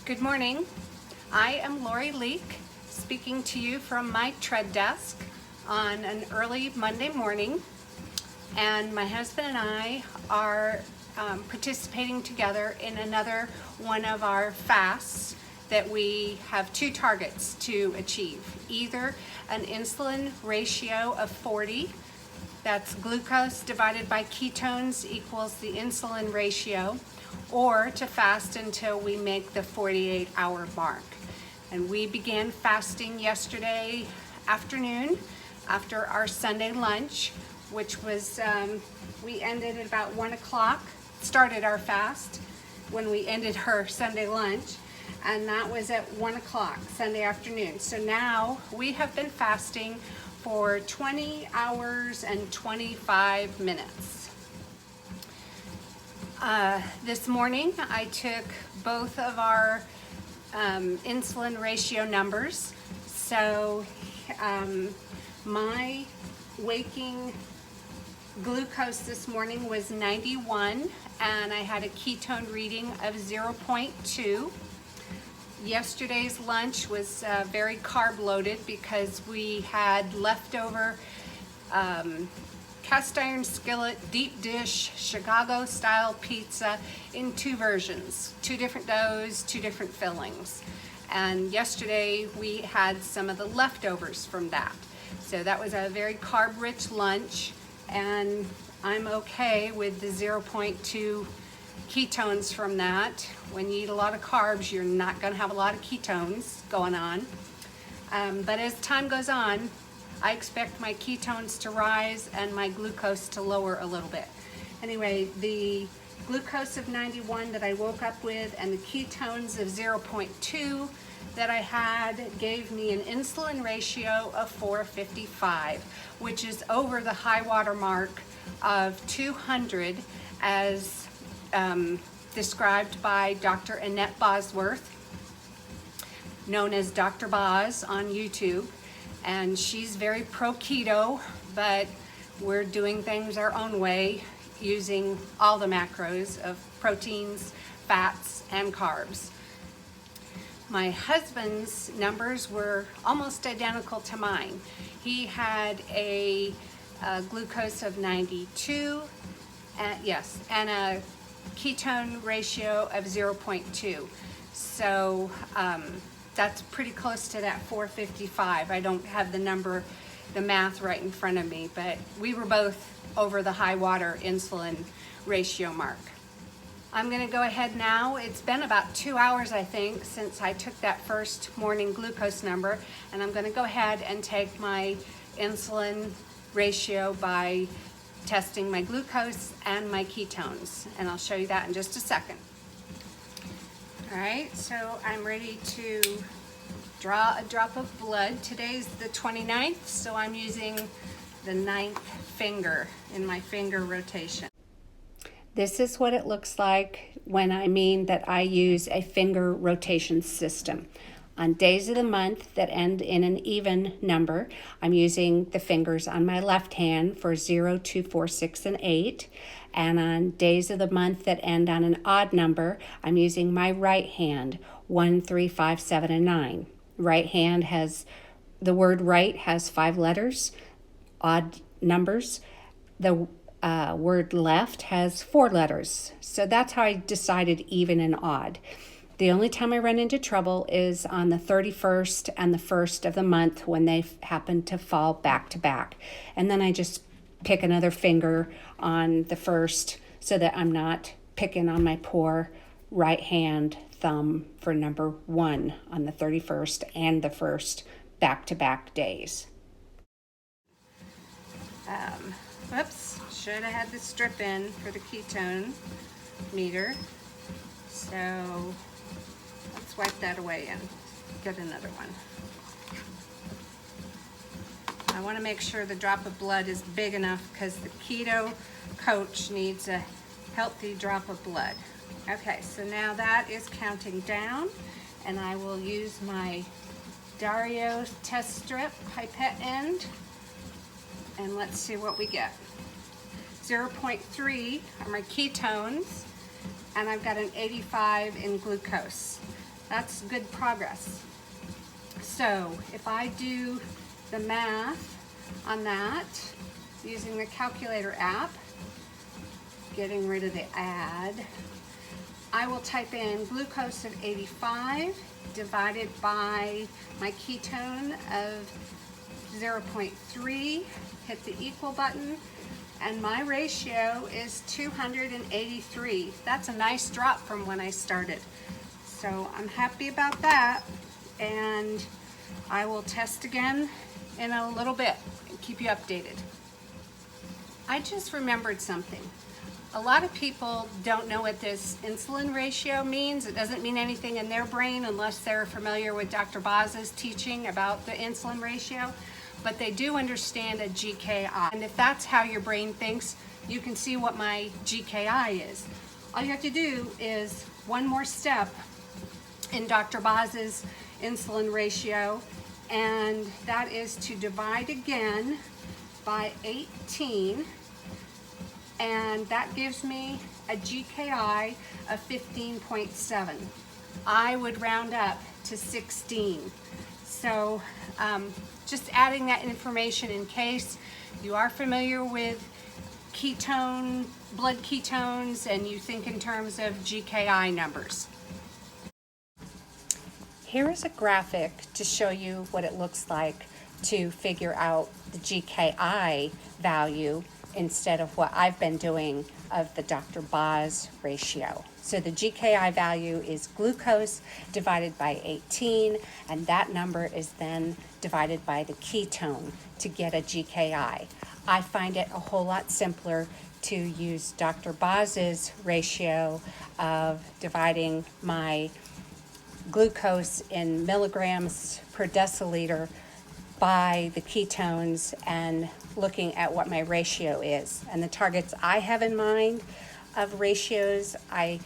Good morning. I am Lori Leek, speaking to you from my tread desk on an early Monday morning, and my husband and I are participating together in another one of our fasts that we have two targets to achieve. Either an insulin ratio of 40, that's glucose divided by ketones equals the insulin ratio, or to fast until we make the 48-hour mark. And we began fasting yesterday afternoon after our Sunday lunch, which was, we ended at about 1 o'clock, started our fast when we ended our Sunday lunch, and that was at 1 o'clock Sunday afternoon. So now we have been fasting for 20 hours and 25 minutes. This morning I took both of our insulin ratio numbers. So my waking glucose this morning was 91 and I had a ketone reading of 0.2. Yesterday's lunch was very carb loaded because we had leftover cast iron skillet deep dish Chicago style pizza in two versions, two different doughs, two different fillings. And yesterday we had some of the leftovers from that. So that was a very carb rich lunch, and I'm okay with the 0.2 ketones from that. When you eat a lot of carbs, you're not going to have a lot of ketones going on. But as time goes on, I expect my ketones to rise and my glucose to lower a little bit. Anyway, the glucose of 91 that I woke up with and the ketones of 0.2 that I had gave me an insulin ratio of 455, which is over the high water mark of 200 as described by Dr. Annette Bosworth, known as Dr. Boz on YouTube. And she's very pro keto, but we're doing things our own way using all the macros of proteins, fats, and carbs. My husband's numbers were almost identical to mine. He had a glucose of 92, and a ketone ratio of 0.2. So that's pretty close to that 455. I don't have the math right in front of me, but we were both over the high water insulin ratio mark. I'm gonna go ahead now. It's been about 2 hours, I think, since I took that first morning glucose number, and I'm gonna go ahead and take my insulin ratio by testing my glucose and my ketones, and I'll show you that in just a second. All right, so I'm ready to draw a drop of blood. Today's the 29th, so I'm using the 9th finger in my finger rotation. This is what it looks like when I mean that I use a finger rotation system. On days of the month that end in an even number, I'm using the fingers on my left hand for 0, 2, 4, 6, and 8. And on days of the month that end on an odd number, I'm using my right hand, 1, 3, 5, 7, and 9. Right hand has, the word right has 5 letters, odd numbers. The word left has 4 letters. So that's how I decided even and odd. The only time I run into trouble is on the 31st and the 1st of the month when they happen to fall back to back. And then I just pick another finger on the 1st so that I'm not picking on my poor right hand thumb for number 1 on the 31st and the 1st back-to-back days. Whoops, should have had the strip in for the ketone meter. So let's wipe that away and get another one. I want to make sure the drop of blood is big enough because the keto coach needs a healthy drop of blood. Okay, so now that is counting down, and I will use my Dario test strip pipette end, and let's see what we get. 0.3 are my ketones, and I've got an 85 in glucose. That's good progress. So if I do the math on that using the calculator app, getting rid of the add, I will type in glucose of 85 divided by my ketone of 0.3, hit the equal button, and my ratio is 283. That's a nice drop from when I started. So I'm happy about that, and I will test again in a little bit and keep you updated. I just remembered something. A lot of people don't know what this insulin ratio means. It doesn't mean anything in their brain unless they're familiar with Dr. Boz's teaching about the insulin ratio, but they do understand a GKI. And if that's how your brain thinks, you can see what my GKI is. All you have to do is one more step in Dr. Boz's insulin ratio, and that is to divide again by 18, and that gives me a GKI of 15.7. I would round up to 16. So just adding that information in case you are familiar with blood ketones, and you think in terms of GKI numbers. Here is a graphic to show you what it looks like to figure out the GKI value instead of what I've been doing of the Dr. Boz ratio. So the GKI value is glucose divided by 18, and that number is then divided by the ketone to get a GKI. I find it a whole lot simpler to use Dr. Boz's ratio of dividing my glucose in milligrams per deciliter by the ketones and looking at what my ratio is. And the targets I have in mind of ratios, I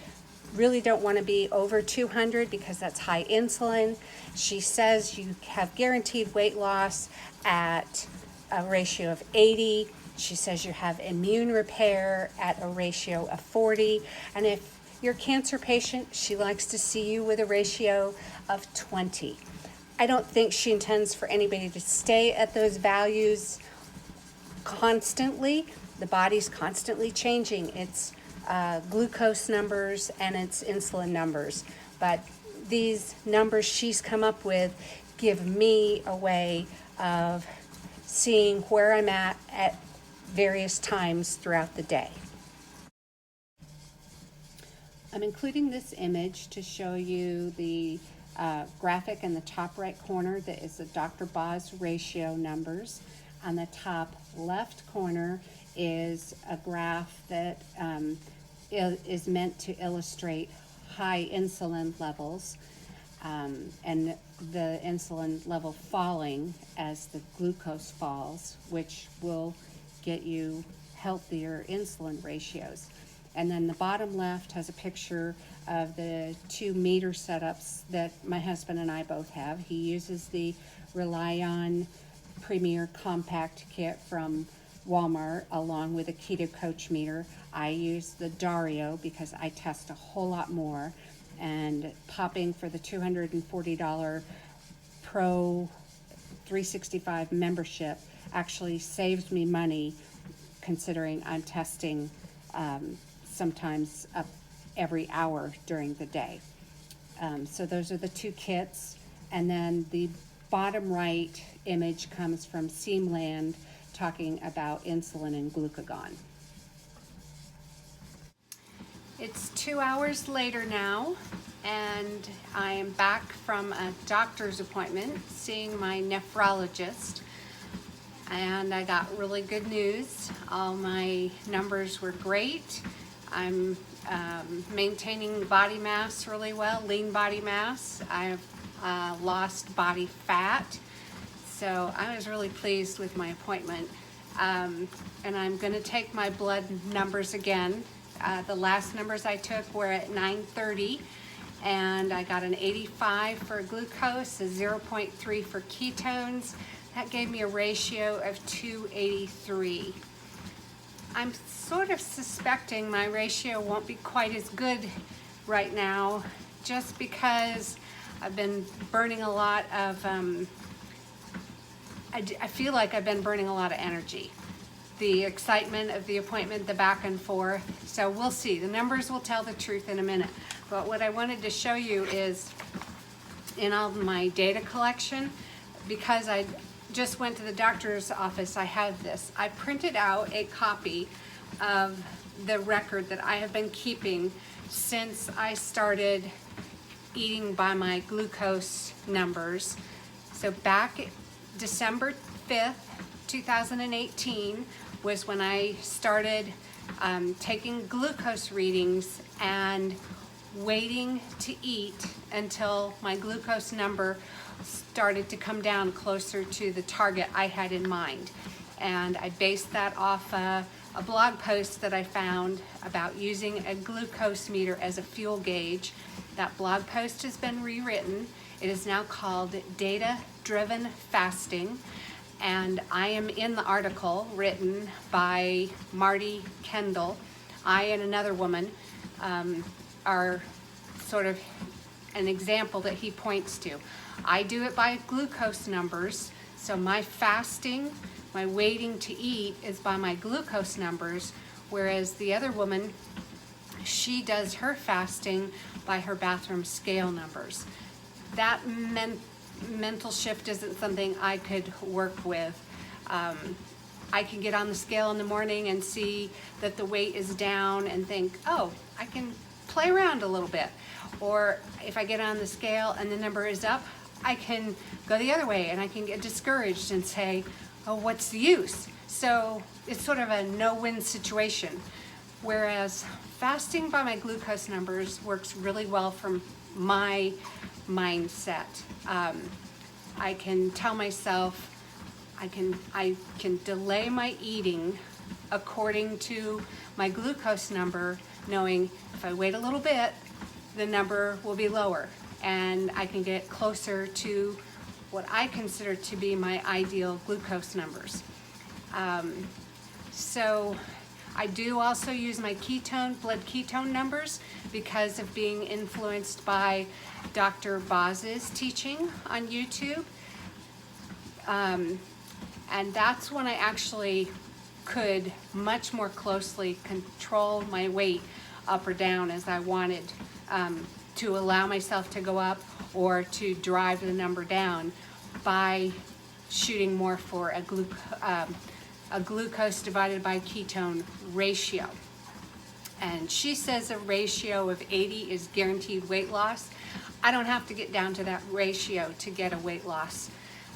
really don't want to be over 200 because that's high insulin. She says you have guaranteed weight loss at a ratio of 80. She says you have immune repair at a ratio of 40. And if you're a cancer patient, she likes to see you with a ratio of 20. I don't think she intends for anybody to stay at those values constantly. The body's constantly changing its glucose numbers and its insulin numbers. But these numbers she's come up with give me a way of seeing where I'm at various times throughout the day. I'm including this image to show you the graphic in the top right corner that is the Dr. Boz ratio numbers. On the top left corner is a graph that is meant to illustrate high insulin levels and the insulin level falling as the glucose falls, which will get you healthier insulin ratios. And then the bottom left has a picture of the 2 meter setups that my husband and I both have. He uses the Relion Premier Compact Kit from Walmart along with a Keto Coach meter. I use the Dario because I test a whole lot more, and popping for the $240 Pro 365 membership actually saves me money, considering I'm testing sometimes up every hour during the day. So those are the 2 kits. And then the bottom right image comes from Seamland talking about insulin and glucagon. It's 2 hours later now, and I am back from a doctor's appointment seeing my nephrologist. And I got really good news. All my numbers were great. I'm maintaining body mass really well, lean body mass. I've lost body fat. So I was really pleased with my appointment. And I'm going to take my blood numbers again. The last numbers I took were at 9:30, and I got an 85 for glucose, a 0.3 for ketones. That gave me a ratio of 283. I'm sort of suspecting my ratio won't be quite as good right now just because I've been burning a lot of, I feel like I've been burning a lot of energy. The excitement of the appointment, the back and forth. So we'll see. The numbers will tell the truth in a minute. But what I wanted to show you is in all of my data collection, because I just went to the doctor's office, I have this. I printed out a copy of the record that I have been keeping since I started eating by my glucose numbers. So back December 5th, 2018 was when I started taking glucose readings and waiting to eat until my glucose number started to come down closer to the target I had in mind. And I based that off a blog post that I found about using a glucose meter as a fuel gauge. That blog post has been rewritten. It is now called Data-Driven Fasting. And I am in the article written by Marty Kendall. I and another woman are sort of an example that he points to. I do it by glucose numbers, so my fasting, my waiting to eat is by my glucose numbers, whereas the other woman, she does her fasting by her bathroom scale numbers. That mental shift isn't something I could work with. I can get on the scale in the morning and see that the weight is down and think, oh, I can play around a little bit. Or if I get on the scale and the number is up, I can go the other way and I can get discouraged and say, oh, what's the use? So it's sort of a no-win situation. Whereas fasting by my glucose numbers works really well for my mindset. I can tell myself I can delay my eating according to my glucose number, knowing if I wait a little bit, the number will be lower and I can get closer to what I consider to be my ideal glucose numbers. So I do also use my blood ketone numbers because of being influenced by Dr. Boz's teaching on YouTube. And that's when I actually could much more closely control my weight up or down as I wanted, to allow myself to go up or to drive the number down by shooting more for a glucose divided by ketone ratio. And she says a ratio of 80 is guaranteed weight loss. I don't have to get down to that ratio to get a weight loss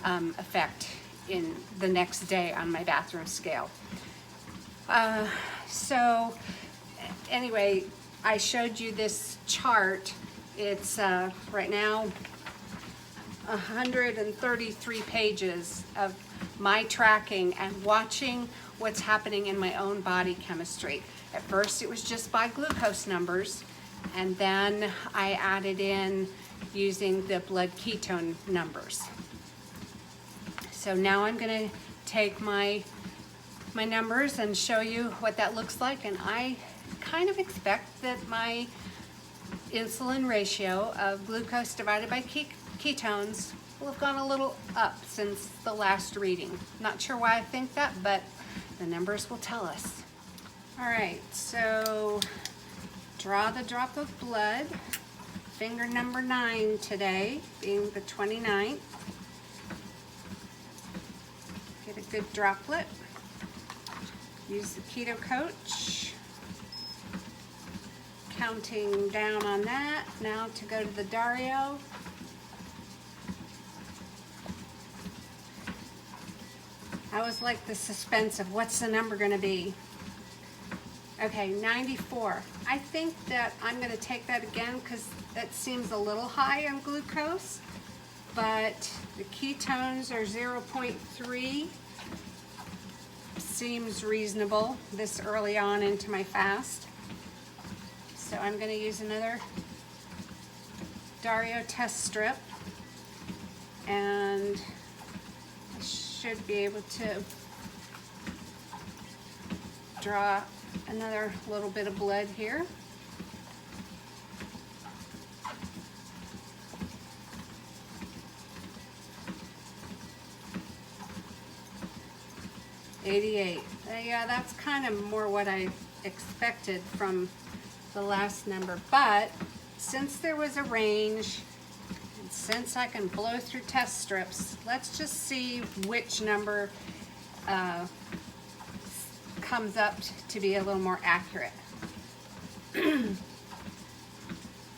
effect in the next day on my bathroom scale. So anyway, I showed you this chart. It's right now 133 pages of my tracking and watching what's happening in my own body chemistry. At first it was just by glucose numbers, and then I added in using the blood ketone numbers. So now I'm going to take my numbers and show you what that looks like, and I kind of expect that my insulin ratio of glucose divided by ketones will have gone a little up since the last reading. Not sure why I think that, but the numbers will tell us. All right, so draw the drop of blood, finger number 9 today, being the 29th. Get a good droplet. Use the Keto Coach. Counting down on that. Now to go to the Dario. I always like the suspense of what's the number going to be. Okay, 94. I think that I'm going to take that again because that seems a little high on glucose, but the ketones are 0.3. Seems reasonable this early on into my fast. So I'm going to use another Dario test strip, and I should be able to draw another little bit of blood here. 88. Yeah, that's kind of more what I expected from the last number, but since there was a range, and since I can blow through test strips, let's just see which number comes up to be a little more accurate.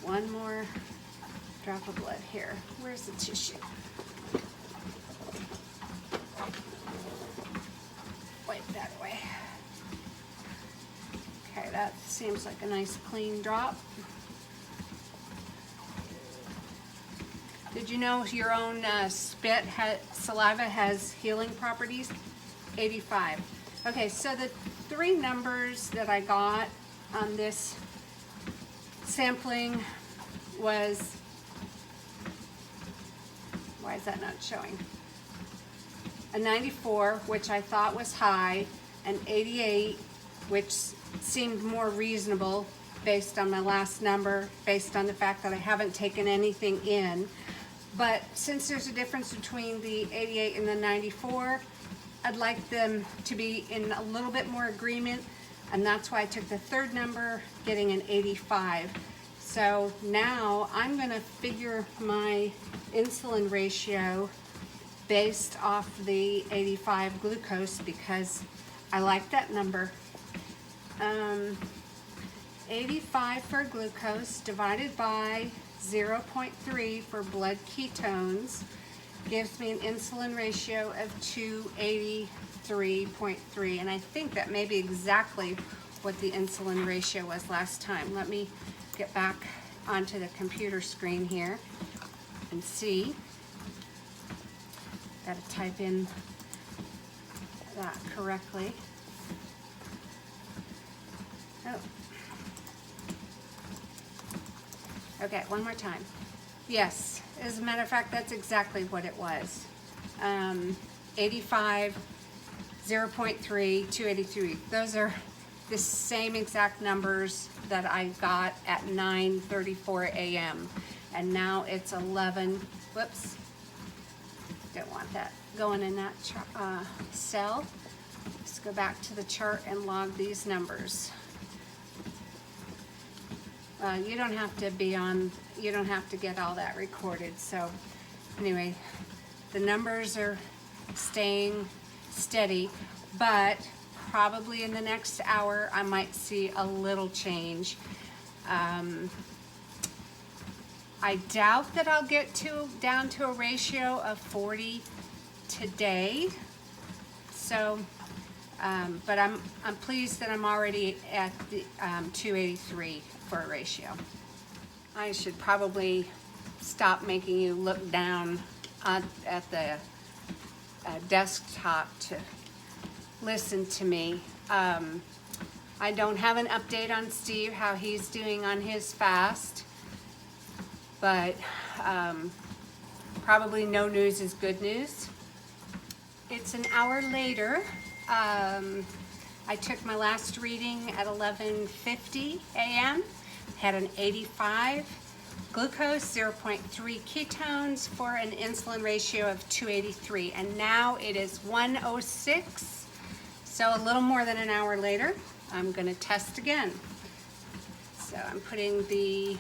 One more drop of blood here. Where's the tissue? Wipe that away. Okay, that seems like a nice clean drop. Did you know your own saliva has healing properties? 85. Okay, so the three numbers that I got on this sampling was, why is that not showing? A 94, which I thought was high, an 88, which seemed more reasonable based on my last number, based on the fact that I haven't taken anything in. But since there's a difference between the 88 and the 94, I'd like them to be in a little bit more agreement, and that's why I took the third number, getting an 85. So now I'm gonna figure my insulin ratio based off the 85 glucose because I like that number. 85 for glucose divided by 0.3 for blood ketones gives me an insulin ratio of 283.3, and I think that may be exactly what the insulin ratio was last time. Let me get back onto the computer screen here and see. Gotta type in that correctly. Oh. Okay, one more time. Yes, as a matter of fact, that's exactly what it was. 85, 0.3, 283. Those are the same exact numbers that I got at 9:34 a.m. And now it's 11, whoops, don't want that going in that cell. Let's go back to the chart and log these numbers. You don't have to be on, you don't have to get all that recorded. So anyway, the numbers are staying steady, but probably in the next hour I might see a little change. I doubt that I'll get down to a ratio of 40 today. So, but I'm pleased that I'm already at the 283 for a ratio. I should probably stop making you look down at the desktop to listen to me. I don't have an update on Steve, how he's doing on his fast, but probably no news is good news. It's an hour later. I took my last reading at 11:50 a.m. Had an 85 glucose, 0.3 ketones for an insulin ratio of 283. And now it is 1:06. So a little more than an hour later, I'm gonna test again. So I'm putting the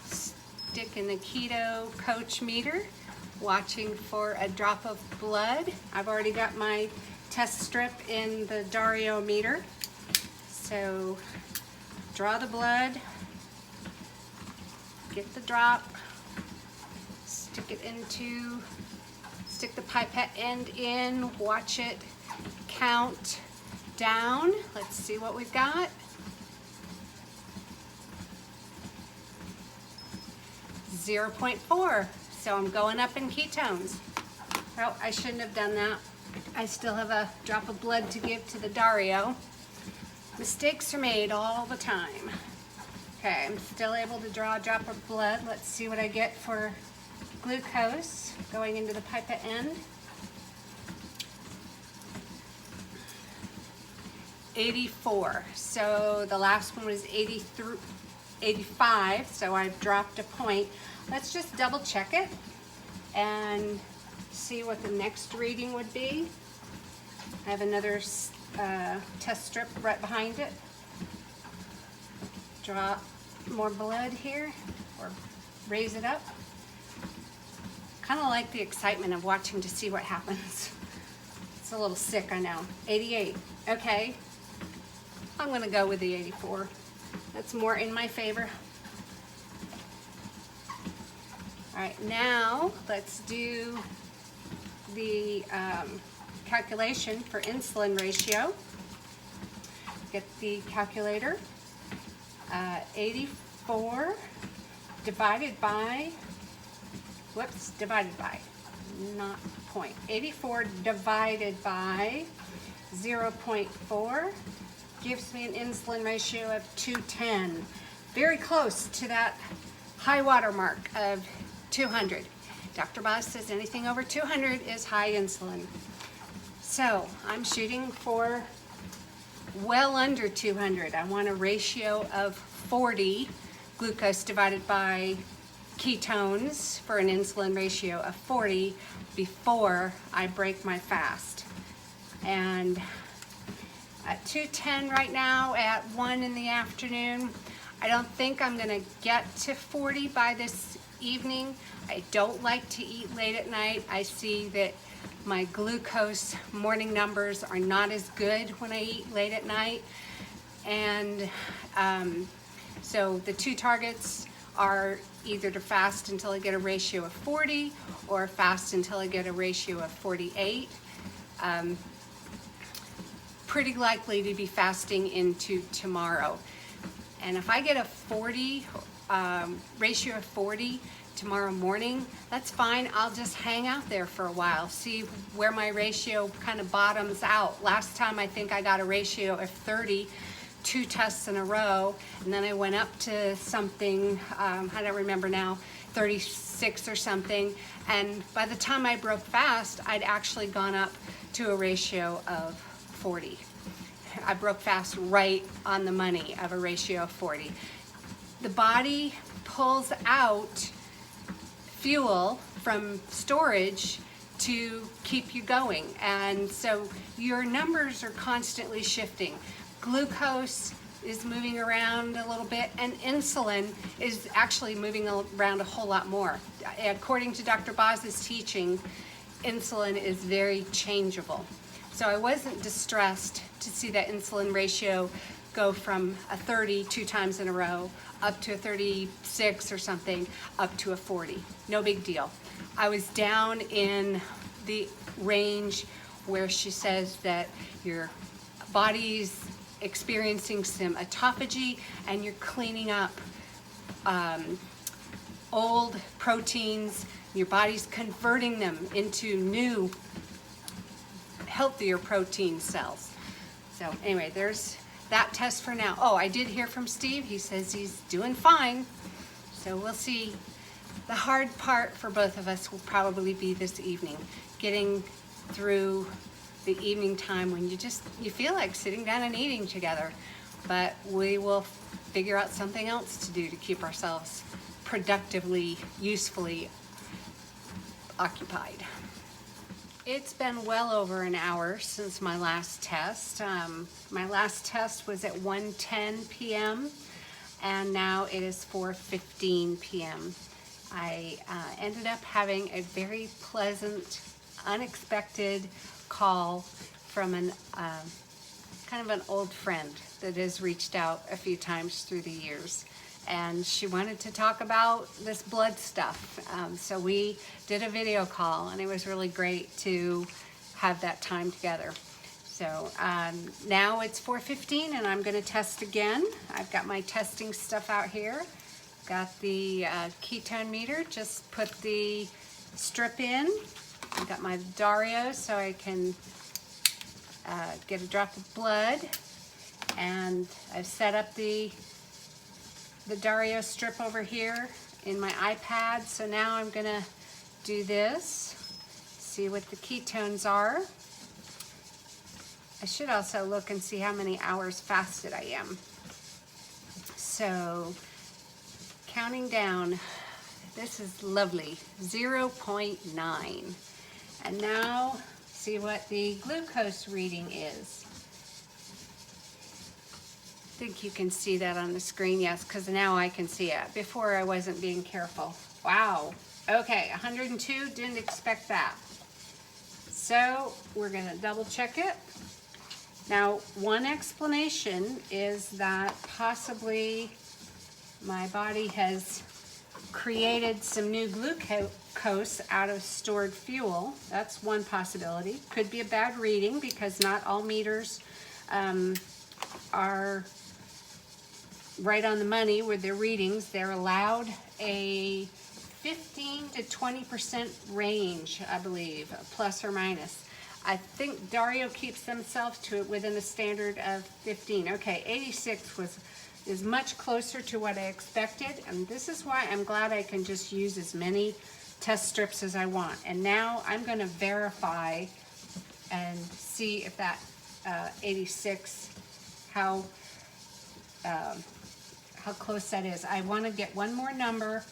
stick in the keto coach meter, watching for a drop of blood. I've already got my test strip in the Dario meter. So draw the blood, get the drop, stick the pipette end in, watch it count down. Let's see what we've got. .4. So I'm going up in ketones. Oh, I shouldn't have done that. I still have a drop of blood to give to the Dario. Mistakes are made all the time. Okay, I'm still able to draw a drop of blood. Let's see what I get for glucose going into the pipette end. 84. So the last one was 85, so I've dropped a point. Let's just double check it and see what the next reading would be. I have another test strip right behind it. Draw more blood here, or raise it up. Kind of like the excitement of watching to see what happens. It's a little sick, I know. 88, okay. I'm gonna go with the 84. That's more in my favor. All right, now let's do the calculation for insulin ratio. Get the calculator. 84 divided by, divided by, not point. 84 divided by 0.4 gives me an insulin ratio of 210. Very close to that high water mark of 200. Dr. Boz says anything over 200 is high insulin. So I'm shooting for well under 200. I want a ratio of 40 glucose divided by ketones for an insulin ratio of 40 before I break my fast. And at 210 right now at 1 in the afternoon, I don't think I'm gonna get to 40 by this evening. I don't like to eat late at night. I see that my glucose morning numbers are not as good when I eat late at night. And so the two targets are either to fast until I get a ratio of 40 or fast until I get a ratio of 48. Pretty likely to be fasting into tomorrow. And if I get a 40, ratio of 40 tomorrow morning, that's fine. I'll just hang out there for a while, see where my ratio kind of bottoms out. Last time I think I got a ratio of 30, 2 tests in a row, and then I went up to something, I don't remember now, 36 or something, and by the time I broke fast, I'd actually gone up to a ratio of 40. I broke fast right on the money of a ratio of 40. The body pulls out fuel from storage to keep you going, and so your numbers are constantly shifting. Glucose is moving around a little bit, and insulin is actually moving around a whole lot more. According to Dr. Boz's teaching, insulin is very changeable. So I wasn't distressed to see that insulin ratio go from a 30 2 times in a row up to a 36 or something up to a 40. No big deal. I was down in the range where she says that your body's experiencing some autophagy and you're cleaning up old proteins. Your body's converting them into new, healthier protein cells. So anyway, there's that test for now. Oh, I did hear from Steve. He says he's doing fine. So we'll see. The hard part for both of us will probably be this evening, getting through the evening time when you feel like sitting down and eating together. But we will figure out something else to do to keep ourselves productively, usefully occupied. It's been well over an hour since my last test. My last test was at 1:10 p.m. and now it is 4:15 p.m. I ended up having a very pleasant, unexpected call from an kind of an old friend that has reached out a few times through the years, and she wanted to talk about this blood stuff. So we did a video call, and it was really great to have that time together. So now it's 4:15 and I'm going to test again. I've got my testing stuff out here. Got the ketone meter, just put the strip in. I've got my Dario so I can get a drop of blood, and I've set up the Dario strip over here in my iPad. So now I'm gonna do this, see what the ketones are. I should also look and see how many hours fasted I am. So counting down, this is lovely, 0.9. And now see what the glucose reading is. I think you can see that on the screen, yes, because now I can see it. Before I wasn't being careful. Wow, okay, 102, didn't expect that. So we're gonna double check it. Now, one explanation is that possibly my body has created some new glucose out of stored fuel. That's one possibility. Could be a bad reading because not all meters are right on the money with their readings. They're allowed a 15 to 20% range, I believe, plus or minus. I think Dario keeps themselves to it within a standard of 15. Okay, 86 is much closer to what I expected, and this is why I'm glad I can just use as many test strips as I want. And now I'm going to verify and see if that 86, how close that is. I want to get one more number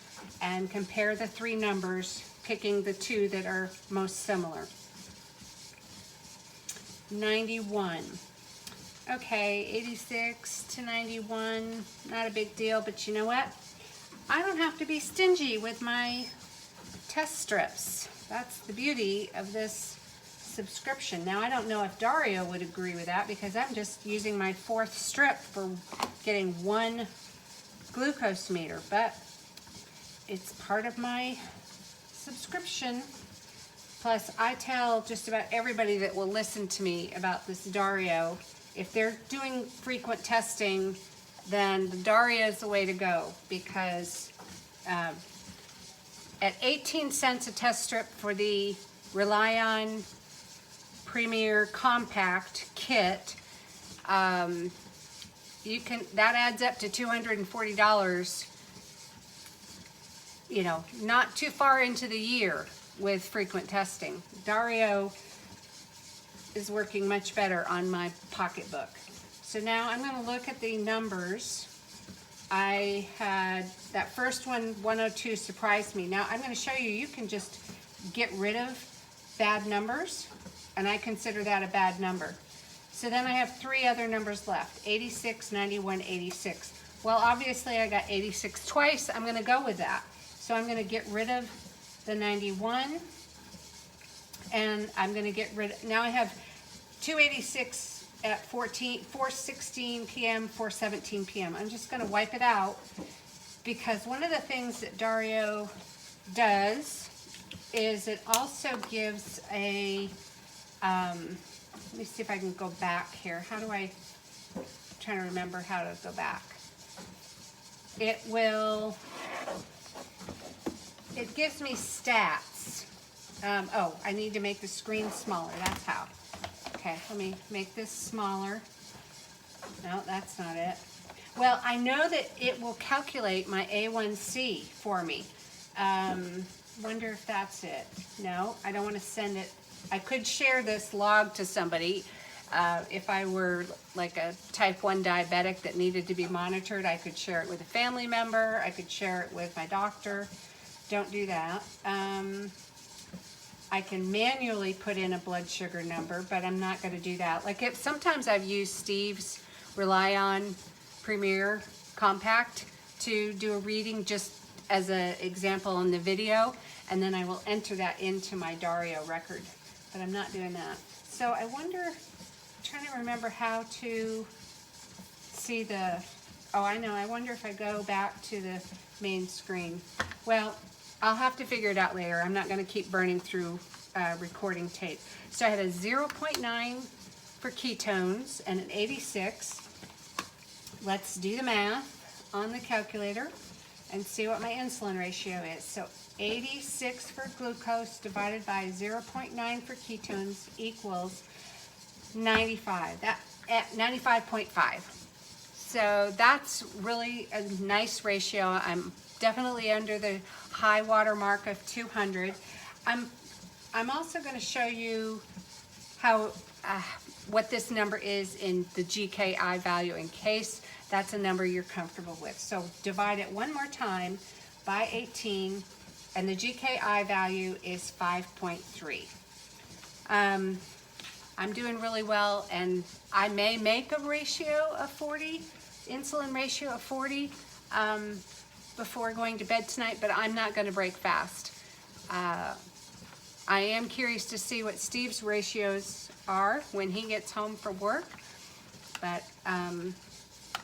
and compare the three numbers, picking the two that are most similar. 91. Okay, 86 to 91, not a big deal, but you know what? I don't have to be stingy with my test strips. That's the beauty of this subscription. Now, I don't know if Dario would agree with that because I'm just using my 4th strip for getting one glucose meter, but it's part of my subscription. Plus, I tell just about everybody that will listen to me about this Dario, if they're doing frequent testing, then the Dario is the way to go, because at 18 cents a test strip for the Rely-On Premier Compact Kit, that adds up to $240, you know, not too far into the year with frequent testing. Dario is working much better on my pocketbook. So now I'm going to look at the numbers. I had that first one, 102, surprised me. Now I'm going to show you, you can just get rid of bad numbers, and I consider that a bad number. So then I have 3 other numbers left, 86, 91, 86. Well, obviously I got 86 twice. I'm going to go with that. So I'm going to get rid of the 91, and I'm going to get rid of, now I have 286 at 4:16 p.m., 4:17 p.m. I'm just going to wipe it out, because one of the things that Dario does is it also gives a, let me see if I can go back here. How do I'm trying to remember how to go back. It gives me stats. Oh, I need to make the screen smaller, that's how. Okay, let me make this smaller. No, that's not it. Well, I know that it will calculate my A1C for me. Wonder if that's it. No, I don't want to send it. I could share this log to somebody. If I were like a type 1 diabetic that needed to be monitored, I could share it with a family member. I could share it with my doctor. Don't do that. I can manually put in a blood sugar number, but I'm not going to do that. Like, sometimes I've used Steve's Rely-On Premier Compact to do a reading just as an example in the video, and then I will enter that into my Dario record, but I'm not doing that. So I wonder, I'm trying to remember how to see the, oh, I know, I wonder if I go back to the main screen. Well, I'll have to figure it out later. I'm not going to keep burning through recording tape. So I had a 0.9 for ketones and an 86. Let's do the math on the calculator and see what my insulin ratio is. So 86 for glucose divided by 0.9 for ketones equals 95. That at 95.5. So that's really a nice ratio. I'm definitely under the high water mark of 200. I'm also going to show you how what this number is in the GKI value, in case that's a number you're comfortable with. So divide it one more time by 18, and the GKI value is 5.3. I'm doing really well, and I may make a ratio of 40, insulin ratio of 40 before going to bed tonight, but I'm not going to break fast. I am curious to see what Steve's ratios are when he gets home from work, but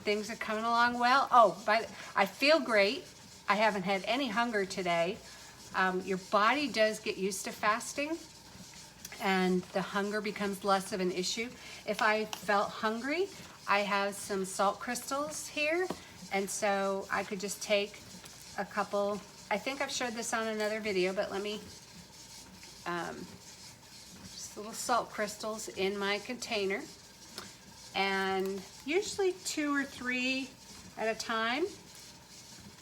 things are coming along well. Oh, but I feel great. I haven't had any hunger today. Your body does get used to fasting, and the hunger becomes less of an issue. If I felt hungry, I have some salt crystals here, and so I could just take a couple. I think I've showed this on another video, but let me, just little salt crystals in my container, and usually 2 or 3 at a time,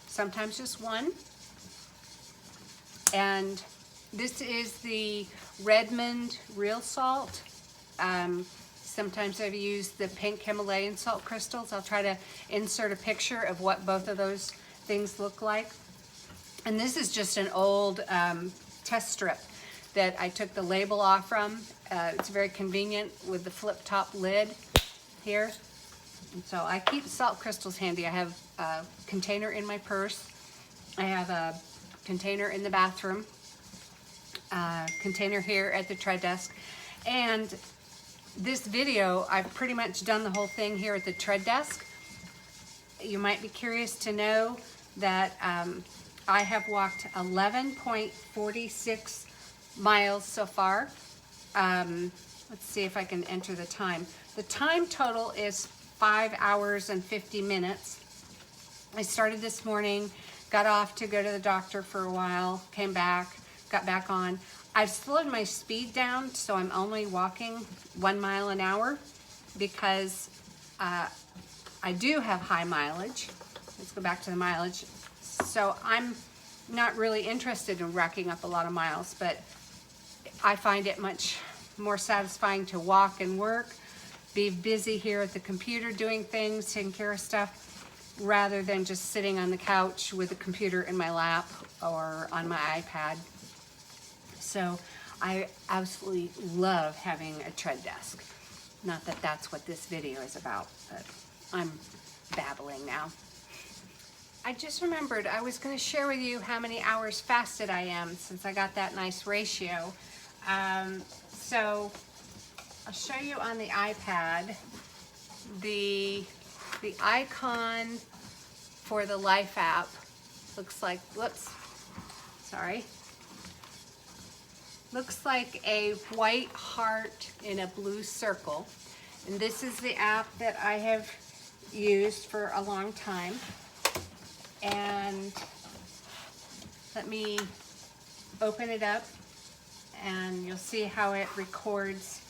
sometimes just 1. And this is the Redmond real salt. Sometimes I've used the pink Himalayan salt crystals. I'll try to insert a picture of what both of those things look like. And this is just an old test strip that I took the label off from. It's very convenient with the flip top lid here. And so I keep salt crystals handy. I have a container in my purse. I have a container in the bathroom, container here at the tread desk, and this video I've pretty much done the whole thing here at the tread desk. You might be curious to know that I have walked 11.46 miles so far. Let's see if I can enter the time. The time total is 5 hours and 50 minutes. I started this morning, got off to go to the doctor for a while, came back, got back on. I've slowed my speed down, so I'm only walking 1 mile an hour because I do have high mileage. Let's go back to the mileage. So I'm not really interested in racking up a lot of miles, but I find it much more satisfying to walk and work, be busy here at the computer doing things, taking care of stuff, rather than just sitting on the couch with a computer in my lap or on my iPad. So I absolutely love having a tread desk. Not that that's what this video is about, but I'm babbling now. I just remembered I was going to share with you how many hours fasted I am since I got that nice ratio. So I'll show you on the iPad the icon for the Life app looks like, whoops, sorry. Looks like a white heart in a blue circle. And this is the app that I have used for a long time. And let me open it up and you'll see how it records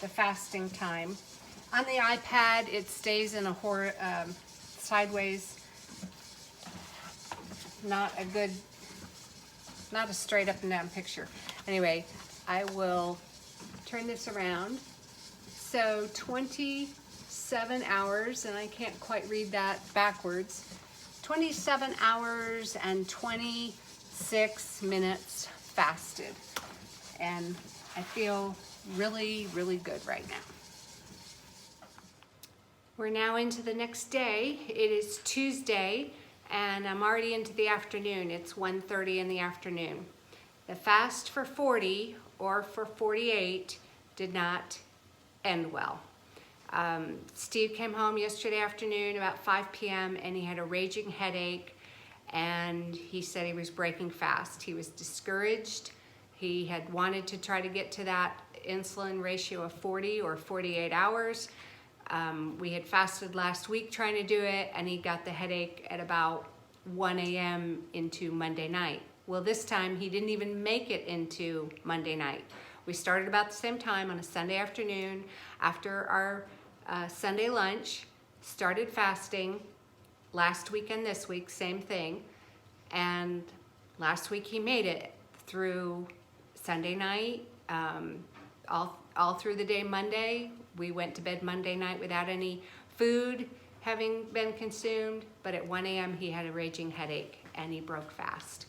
the fasting time. On the iPad, it stays in a sideways, not a straight up and down picture. Anyway, I will turn this around. So 27 hours, and I can't quite read that backwards. 27 hours and 26 minutes fasted. And I feel really, really good right now. We're now into the next day. It is Tuesday, and I'm already into the afternoon. It's 1:30 in the afternoon. The fast for 40 or for 48 did not end well. Steve came home yesterday afternoon about 5 p.m. and he had a raging headache, and he said he was breaking fast. He was discouraged. He had wanted to try to get to that insulin ratio of 40 or 48 hours. We had fasted last week trying to do it, and he got the headache at about 1 a.m. into Monday night. Well, this time he didn't even make it into Monday night. We started about the same time on a Sunday afternoon after our Sunday lunch, started fasting. Last week and this week, same thing. And last week he made it through Sunday night, all through the day Monday. We went to bed Monday night without any food having been consumed, but at 1 a.m. he had a raging headache and he broke fast.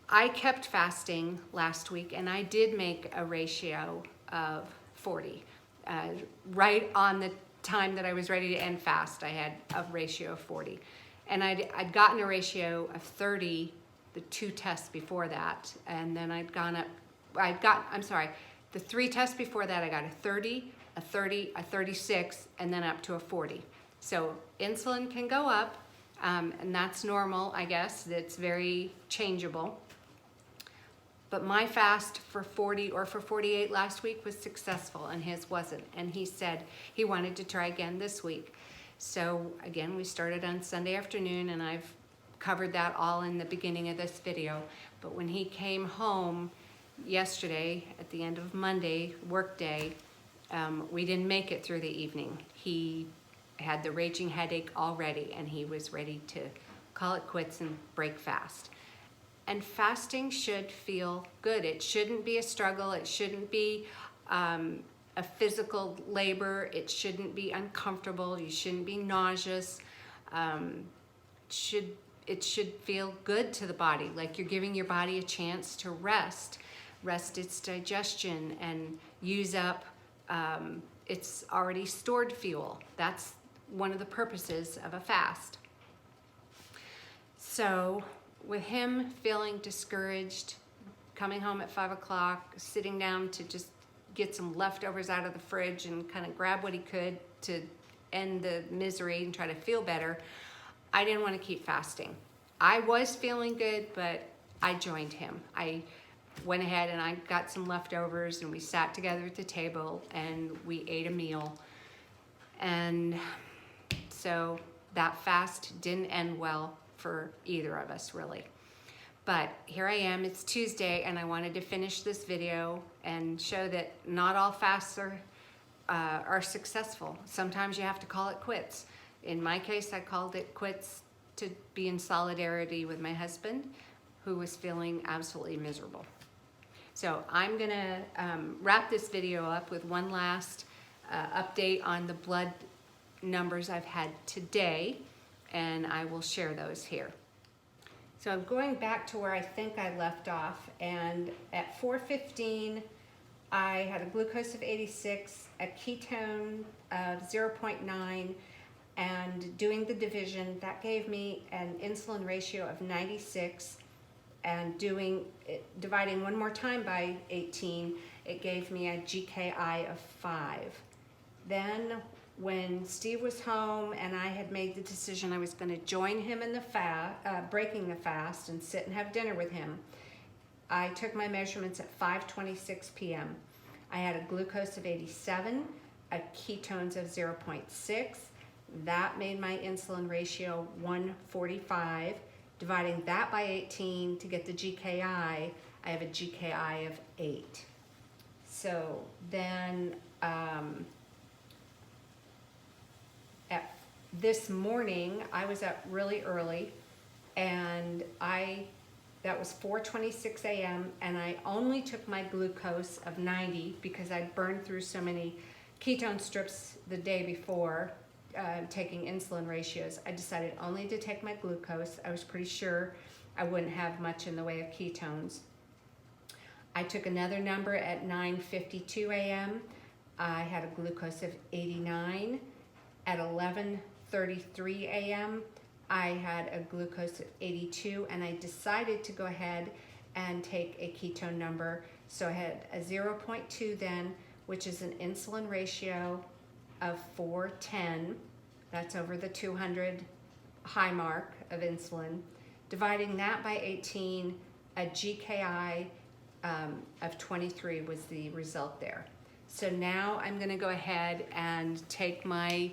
I kept fasting last week, and I did make a ratio of 40. Right on the time that I was ready to end fast, I had a ratio of 40. And I'd gotten a ratio of 30 the 2 tests before that, and then I'd gone up, the 3 tests before that I got a 30, a 30, a 36, and then up to a 40. So insulin can go up, and that's normal, I guess. It's very changeable. But my fast for 40 or for 48 last week was successful, and his wasn't. And he said he wanted to try again this week. So again, we started on Sunday afternoon, and I've covered that all in the beginning of this video. But when he came home yesterday at the end of Monday, work day, we didn't make it through the evening. He had the raging headache already, and he was ready to call it quits and break fast. And fasting should feel good. It shouldn't be a struggle. It shouldn't be a physical labor. It shouldn't be uncomfortable. You shouldn't be nauseous. It should feel good to the body, like you're giving your body a chance to rest its digestion and use up its already stored fuel. That's one of the purposes of a fast. So with him feeling discouraged, coming home at 5 o'clock, sitting down to just get some leftovers out of the fridge and kind of grab what he could to end the misery and try to feel better, I didn't want to keep fasting. I was feeling good, but I joined him. I went ahead and I got some leftovers, and we sat together at the table and we ate a meal. And so that fast didn't end well for either of us, really. But here I am, it's Tuesday, and I wanted to finish this video and show that not all fasts are successful. Sometimes you have to call it quits. In my case, I called it quits to be in solidarity with my husband, who was feeling absolutely miserable. So I'm gonna wrap this video up with one last update on the blood numbers I've had today, and I will share those here. So I'm going back to where I think I left off, and at 4:15 I had a glucose of 86, a ketone of 0.9, and doing the division, that gave me an insulin ratio of 96, and dividing one more time by 18, it gave me a GKI of 5. Then when Steve was home and I had made the decision I was going to join him in the breaking the fast and sit and have dinner with him, I took my measurements at 5:26 p.m. I had a glucose of 87, a ketones of 0.6. That made my insulin ratio 145. Dividing that by 18 to get the GKI, I have a GKI of 8. So then at this morning, I was up really early, and that was 4:26 a.m. and I only took my glucose of 90 because I'd burned through so many ketone strips the day before taking insulin ratios. I decided only to take my glucose. I was pretty sure I wouldn't have much in the way of ketones. I took another number at 9:52 a.m. I had a glucose of 89. At 11:33 a.m. I had a glucose of 82, and I decided to go ahead and take a ketone number. So I had a 0.2 then, which is an insulin ratio of 410. That's over the 200 high mark of insulin. Dividing that by 18, a GKI of 23 was the result there. So now I'm going to go ahead and take my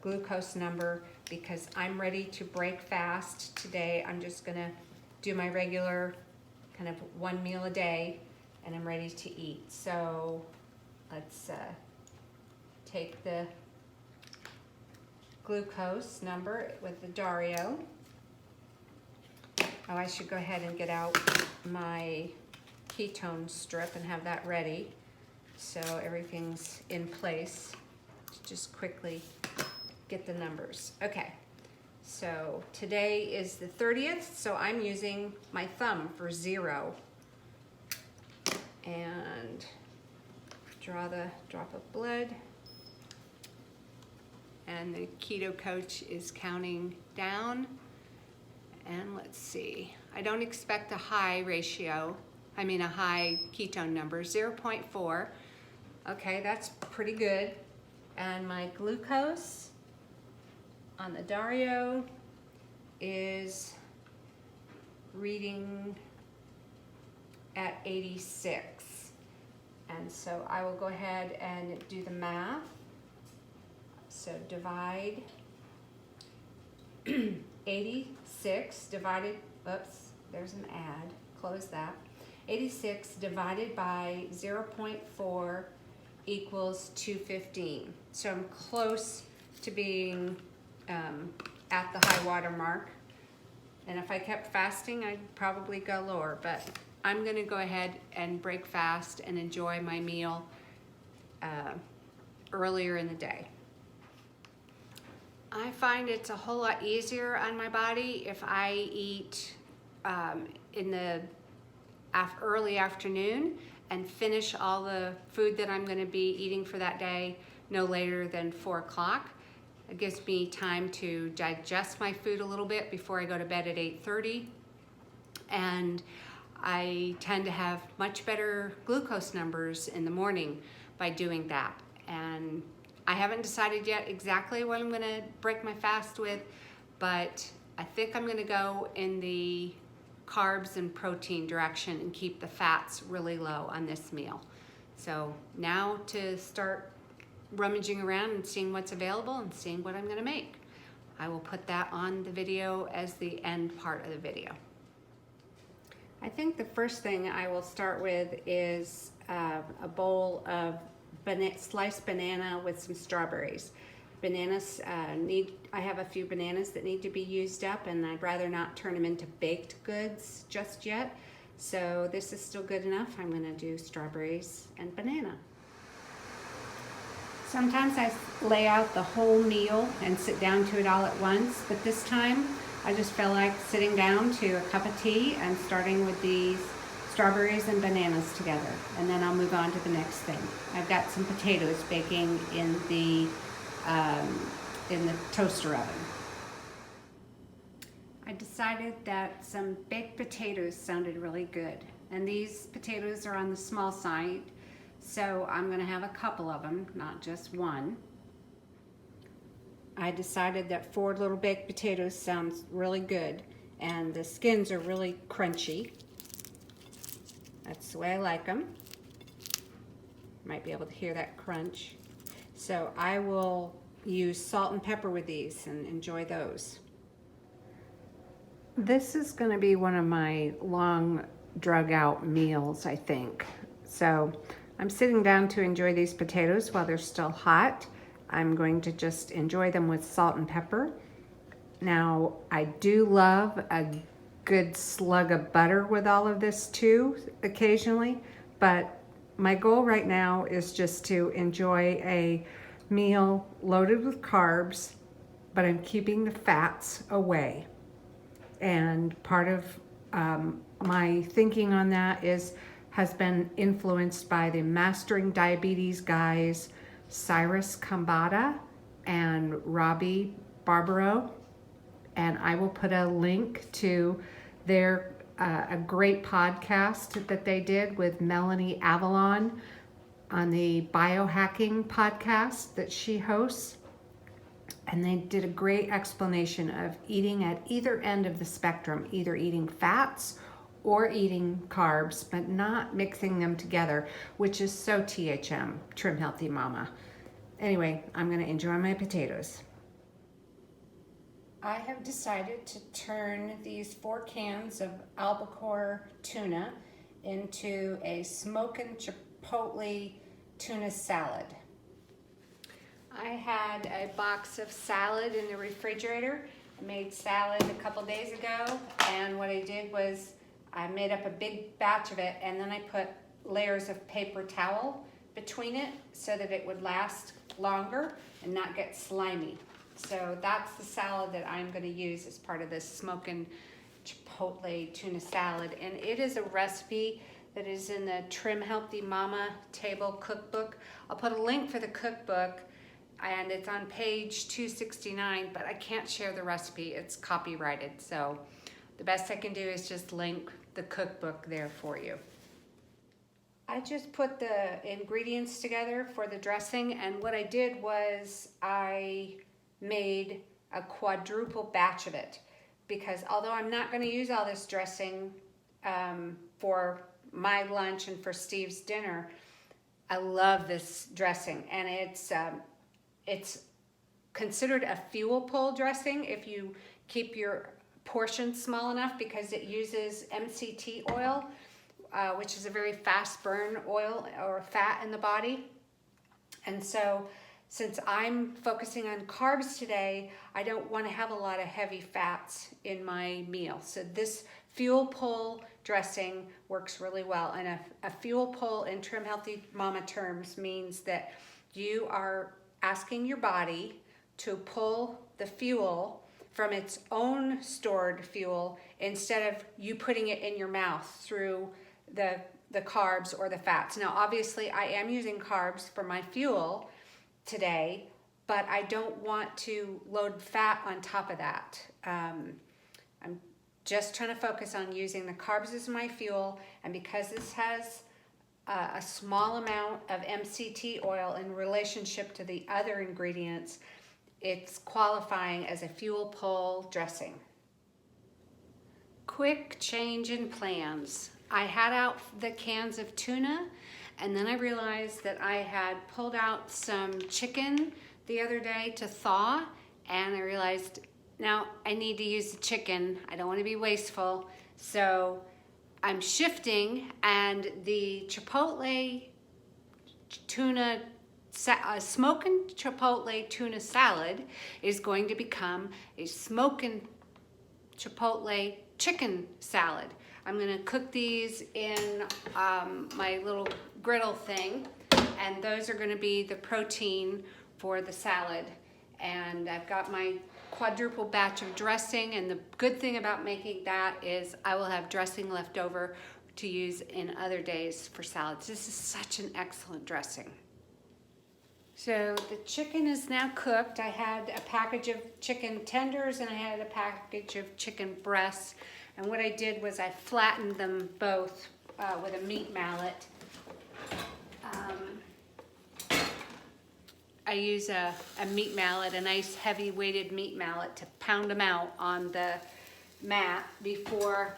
glucose number because I'm ready to break fast today. I'm just going to do my regular kind of one meal a day, and I'm ready to eat. So let's take the glucose number with the Dario. Oh, I should go ahead and get out my ketone strip and have that ready so everything's in place. Just quickly get the numbers. Okay, so today is the 30th, so I'm using my thumb for 0. And draw the drop of blood. And the keto coach is counting down. And let's see, I don't expect a high ratio, a high ketone number, 0.4. Okay, that's pretty good. And my glucose on the Dario is reading at 86. And so I will go ahead and do the math. So divide 86 divided, oops, there's an add, close that. 86 divided by 0.4 equals 215. So I'm close to being at the high water mark. And if I kept fasting, I'd probably go lower, but I'm gonna go ahead and break fast and enjoy my meal earlier in the day. I find it's a whole lot easier on my body if I eat in the early afternoon and finish all the food that I'm gonna be eating for that day no later than 4 o'clock. It gives me time to digest my food a little bit before I go to bed at 8:30. And I tend to have much better glucose numbers in the morning by doing that. And I haven't decided yet exactly what I'm gonna break my fast with, but I think I'm gonna go in the carbs and protein direction and keep the fats really low on this meal. So now to start rummaging around and seeing what's available and seeing what I'm gonna make. I will put that on the video as the end part of the video. I think the first thing I will start with is a bowl of sliced banana with some strawberries. Bananas I have a few bananas that need to be used up, and I'd rather not turn them into baked goods just yet. So this is still good enough. I'm gonna do strawberries and banana. Sometimes I lay out the whole meal and sit down to it all at once, but this time I just felt like sitting down to a cup of tea and starting with these strawberries and bananas together, and then I'll move on to the next thing. I've got some potatoes baking in the toaster oven. I decided that some baked potatoes sounded really good, and these potatoes are on the small side, so I'm going to have a couple of them, not just one. I decided that 4 little baked potatoes sounds really good, and the skins are really crunchy. That's the way I like them. Might be able to hear that crunch. So I will use salt and pepper with these and enjoy those. This is going to be one of my long drug out meals, I think. So I'm sitting down to enjoy these potatoes while they're still hot. I'm going to just enjoy them with salt and pepper. Now, I do love a good slug of butter with all of this too, occasionally, but my goal right now is just to enjoy a meal loaded with carbs, but I'm keeping the fats away. And part of my thinking on that has been influenced by the Mastering Diabetes guys, Cyrus Kambata and Robbie Barbaro. And I will put a link to their a great podcast that they did with Melanie Avalon on the biohacking podcast that she hosts. And they did a great explanation of eating at either end of the spectrum, either eating fats or eating carbs, but not mixing them together, which is so THM, Trim Healthy Mama. Anyway, I'm gonna enjoy my potatoes. I have decided to turn these 4 cans of albacore tuna into a smokin' chipotle tuna salad. I had a box of salad in the refrigerator. I made salad a couple days ago, and what I did was I made up a big batch of it, and then I put layers of paper towel between it so that it would last longer and not get slimy. So that's the salad that I'm going to use as part of this smokin' chipotle tuna salad, and it is a recipe that is in the Trim Healthy Mama Table Cookbook. I'll put a link for the cookbook, and it's on page 269, but I can't share the recipe. It's copyrighted, so the best I can do is just link the cookbook there for you. I just put the ingredients together for the dressing, and what I did was I made a quadruple batch of it, because although I'm not going to use all this dressing for my lunch and for Steve's dinner, I love this dressing, and it's considered a fuel pull dressing if you keep your portions small enough, because it uses MCT oil, which is a very fast burn oil or fat in the body. And so since I'm focusing on carbs today, I don't want to have a lot of heavy fats in my meal. So this fuel pull dressing works really well. And a fuel pull in Trim Healthy Mama terms means that you are asking your body to pull the fuel from its own stored fuel instead of you putting it in your mouth through the carbs or the fats. Now, obviously, I am using carbs for my fuel today, but I don't want to load fat on top of that. I'm just trying to focus on using the carbs as my fuel, and because this has a small amount of MCT oil in relationship to the other ingredients, it's qualifying as a fuel pull dressing. Quick change in plans. I had out the cans of tuna, and then I realized that I had pulled out some chicken the other day to thaw, and I realized now I need to use the chicken. I don't want to be wasteful, so I'm shifting, and the chipotle tuna, smoking chipotle tuna salad is going to become a smoking chipotle chicken salad. I'm gonna cook these in my little griddle thing, and those are gonna be the protein for the salad. And I've got my quadruple batch of dressing, and the good thing about making that is I will have dressing left over to use in other days for salads. This is such an excellent dressing. So the chicken is now cooked. I had a package of chicken tenders and I had a package of chicken breasts. And what I did was I flattened them both with a meat mallet. I use a meat mallet, a nice heavy weighted meat mallet, to pound them out on the mat before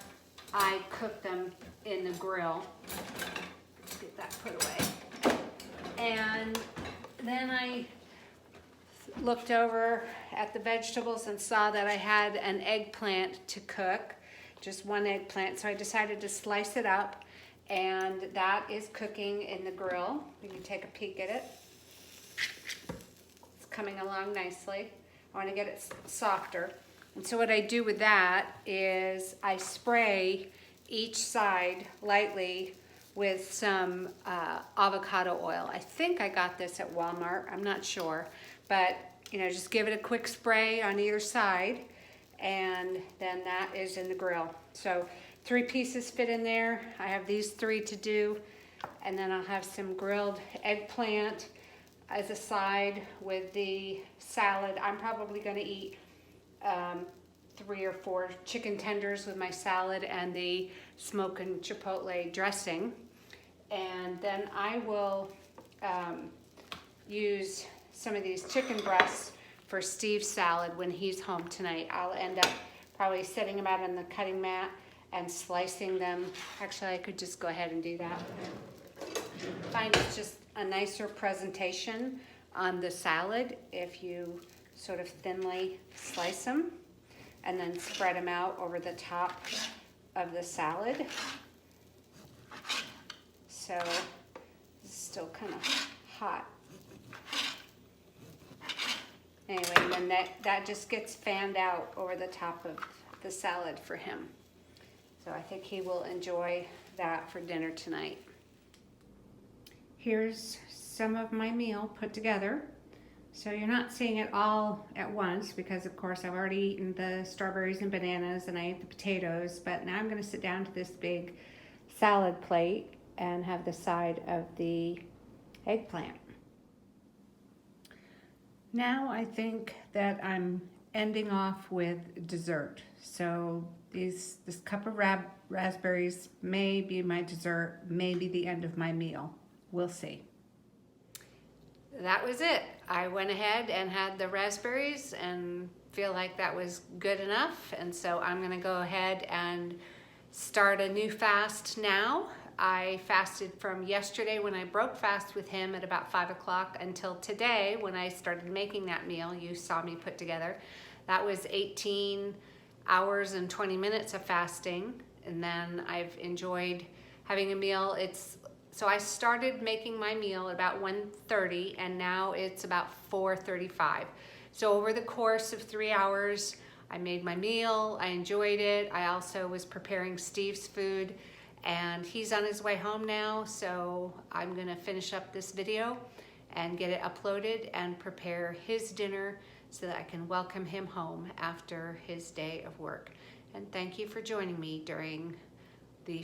I cook them in the grill. Let's get that put away. And then I looked over at the vegetables and saw that I had an eggplant to cook, just one eggplant, so I decided to slice it up, and that is cooking in the grill. You can take a peek at it. It's coming along nicely. I want to get it softer. And so what I do with that is I spray each side lightly with some avocado oil. I think I got this at Walmart, I'm not sure, but just give it a quick spray on either side, and then that is in the grill. So 3 pieces fit in there. I have these 3 to do, and then I'll have some grilled eggplant as a side with the salad. I'm probably gonna eat 3 or 4 chicken tenders with my salad and the smoking chipotle dressing. And then I will use some of these chicken breasts for Steve's salad when he's home tonight. I'll end up probably setting them out on the cutting mat and slicing them. Actually, I could just go ahead and do that. I find it's just a nicer presentation on the salad if you sort of thinly slice them and then spread them out over the top of the salad. So it's still kind of hot. Anyway, and then that just gets fanned out over the top of the salad for him. So I think he will enjoy that for dinner tonight. Here's some of my meal put together. So you're not seeing it all at once because, of course, I've already eaten the strawberries and bananas and I ate the potatoes, but now I'm going to sit down to this big salad plate and have the side of the eggplant. Now I think that I'm ending off with dessert. So this cup of raspberries may be my dessert, may be the end of my meal. We'll see. That was it. I went ahead and had the raspberries and feel like that was good enough. And so I'm gonna go ahead and start a new fast now. I fasted from yesterday when I broke fast with him at about 5 o'clock until today when I started making that meal you saw me put together. That was 18 hours and 20 minutes of fasting, and then I've enjoyed having a meal. So I started making my meal about 1:30 and now it's about 4:35. So over the course of 3 hours, I made my meal, I enjoyed it. I also was preparing Steve's food, and he's on his way home now, so I'm gonna finish up this video and get it uploaded and prepare his dinner so that I can welcome him home after his day of work. And thank you for joining me during the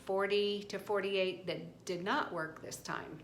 40 to 48 that did not work this time.